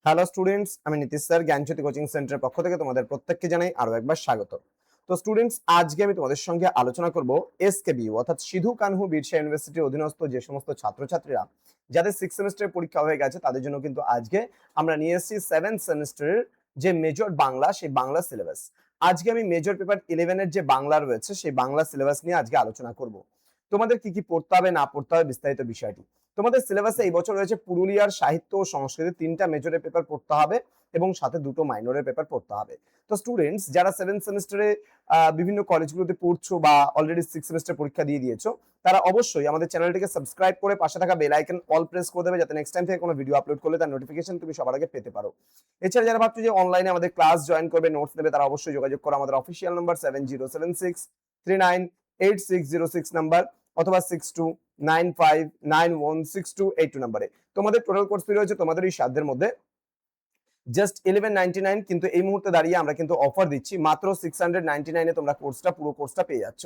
Hello students, আমি Nitish sir জ্ঞানজ্যোতি coaching সেন্টারের পক্ষ থেকে তোমাদের প্রত্যেককে জানাই আরো একবার স্বাগত। তো স্টুডেন্টস, আজকে আমি তোমাদের সঙ্গে আলোচনা করব এসকেবিইউ অর্থাৎ সিধু কানহু বিরসা ইউনিভার্সিটির অধীনস্থ যে সমস্ত ছাত্রছাত্রীরা যাদের 6 সেমিস্টারের পরীক্ষা হয়ে গেছে তাদের জন্য কিন্তু আজকে আমরা নিয়ে এসেছি 7 সেমিস্টারের যে মেজর বাংলা, সেই বাংলা সিলেবাস। আজকে আমি মেজর পেপার 11 এর যে বাংলা রয়েছে সেই বাংলা সিলেবাস নিয়ে আজকে আলোচনা করব। তোমাদের কি কি পড়তে হবে না পড়তে হবে বিস্তারিত বিষয়টি। তোমাদের সিলেবাসে এই বছর রয়েছে পুরুলিয়ার সাহিত্য ও সংস্কৃতি 3টা মেজরের পেপার পড়তে হবে এবং সাথে 2টো মাইনরের পেপার পড়তে হবে। তো স্টুডেন্টস, যারা 7 সেমিস্টারে বিভিন্ন কলেজগুলোতে পড়ছো বা অলরেডি 6 সেমিস্টার পরীক্ষা দিয়ে দিয়েছো, তারা অবশ্যই আমাদের চ্যানেলটিকে সাবস্ক্রাইব করে পাশে থাকা বেল আইকন অল প্রেস করে দেবে, যাতে নেক্সট টাইম থেকে কোনো ভিডিও আপলোড করলে তার নোটিফিকেশন তুমি সবার আগে পেতে পারো। এছাড়া যারা ভাবছো যে অনলাইনে আমাদের ক্লাস জয়েন করবে, নোটস নেবে, তারা অবশ্যই যোগাযোগ করো আমাদের অফিসিয়াল নাম্বার 7076398606 নাম্বার অথবা 6295916282 নাম্বারে। তোমাদের টোটাল কোর্স ফি রয়েছে তোমাদের এই সাধ্যের মধ্যে জাস্ট 1199, কিন্তু এই মুহূর্তে দাঁড়িয়ে আমরা কিন্তু অফার দিচ্ছি মাত্র 699 এ তোমরা পুরো কোর্সটা পেয়ে যাচ্ছ।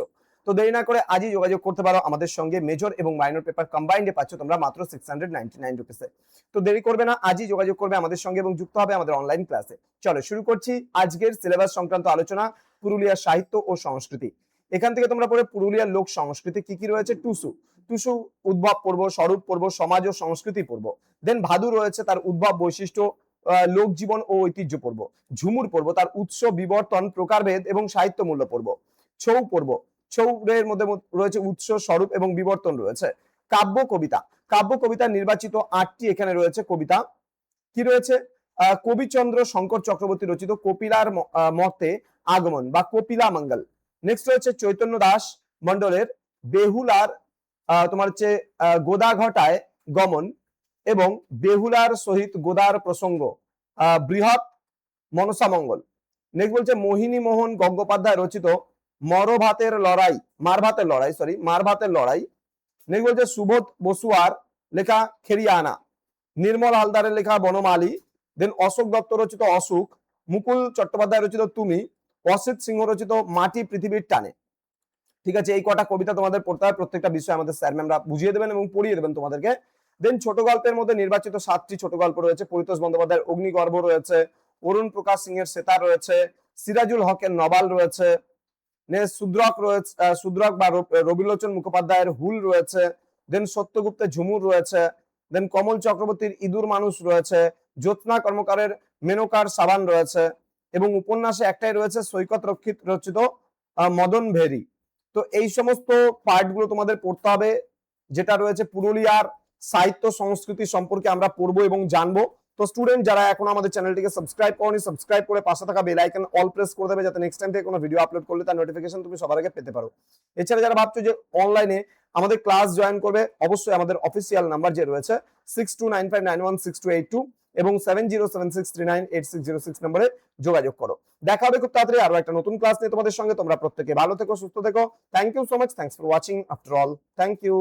তো দেরি না করে আজই যোগাযোগ করতে পারো আমাদের সঙ্গে। মেজর এবং মাইনর পেপার কম্বাইন্ডে পাচ্ছ তোমরা মাত্র 699 রুপিসে। তো দেরি করবে না, আজই যোগাযোগ করবে আমাদের সঙ্গে এবং যুক্ত হবে আমাদের অনলাইন ক্লাসে। চলো শুরু করছি আজকের সিলেবাস সংক্রান্ত আলোচনা। পুরুলিয়ার সাহিত্য ও সংস্কৃতি, এখান থেকে তোমরা পড়ে পুরুলিয়ার লোক সংস্কৃতি কি কি রয়েছে। টুসু উদ্ভব পর্ব, স্বরূপ পর্ব, সমাজ ও সংস্কৃতি পর্ব। দেন ভাদু রয়েছে তার উদ্ভব, বৈশিষ্ট্য, লোক জীবন ও ঐতিহ্য পর্ব। ঝুমুর পর্ব তার উৎস, বিবর্তন, প্রকারভেদ এবং সাহিত্য মূল্য পর্ব। ছৌ পর্ব, ছৌরের মধ্যে রয়েছে উৎস, স্বরূপ এবং বিবর্তন রয়েছে। কাব্য কবিতা নির্বাচিত 8টি এখানে রয়েছে কবিতা। কি রয়েছে? কবিচন্দ্র শঙ্কর চক্রবর্তী রচিত কপিলার মতে আগমন বা কপিলা মঙ্গল। নেক্সট রয়েছে চৈতন্য দাস মন্ডলের বেহুলার তোমার হচ্ছে গোদাঘটায় গমন এবং বেহুলার সহিত গোদার প্রসঙ্গ, বৃহৎ মনসা মঙ্গল। নেক্সট বলছে মোহিনী মোহন গঙ্গোপাধ্যায় রচিত মারভাতের লড়াই। নেক্সট বলছে সুবোধ বসুয়ার লেখা খেরিয়ানা, নির্মল হালদারের লেখা বনমালী। দেন অশোক দত্ত রচিত অসুখ, মুকুল চট্টোপাধ্যায় রচিত তুমি, অসিত সিংহ রচিত মাটি পৃথিবীর টানে। ঠিক আছে, এই কটা কবিতা তোমাদের পড়তে হবে। প্রত্যেকটা বিষয় আমাদের স্যার ম্যামরা বুঝিয়ে দেবেন এবং পড়িয়ে দেবেন তোমাদেরকে। দেন ছোট গল্পের মধ্যে নির্বাচিত 7টি ছোট গল্প রয়েছে। পরিতোষ বন্দ্যোপাধ্যায়ের অগ্নিগর্ভ রয়েছে, অরুণ প্রকাশ সিং এর সেতার রয়েছে, সিরাজুল হকের নবাল রয়েছে, সুদ্রক বা রবিলোচন মুখোপাধ্যায়ের হুল রয়েছে। দেন সত্যগুপ্তের ঝুমুর রয়েছে। দেন কমল চক্রবর্তীর ইঁদুর মানুষ রয়েছে, জ্যোৎস্না কর্মকারের মেনকার সাবান রয়েছে এবং উপন্যাসে একটাই রয়েছে সৈকত রক্ষিত রচিত মদন ভেরি। তো এই সমস্ত পার্টগুলো তোমাদের পড়তে হবে, যেটা রয়েছে পুরুলিয়ার সাহিত্য সংস্কৃতি সম্পর্কে আমরা পড়বো এবং জানবো। তো স্টুডেন্ট, যারা এখন আমাদের চ্যানেলটিকে সাবস্ক্রাইব করনি, সাবস্ক্রাইব করে পাশে থাকা বেল আইকন অল প্রেস করে দেবে, যাতে নেক্সট টাইম থেকে কোনো ভিডিও আপলোড করলে তার নোটিফিকেশন তুমি সবার আগে পেতে পারো। এছাড়া যারা ভাবছো যে অনলাইনে আমাদের ক্লাস জয়েন করবে, অবশ্যই আমাদের অফিসিয়াল নাম্বার যে রয়েছে 6295916282 এবং 7076398606 নম্বরে যোগাযোগ করো। দেখা হবে খুব তাড়াতাড়ি আরো একটা নতুন ক্লাস নিয়ে তোমাদের সঙ্গে। তোমরা প্রত্যেকে ভালো থেকো, সুস্থ থেকো। Thank you so much, thanks for watching after all, thank you.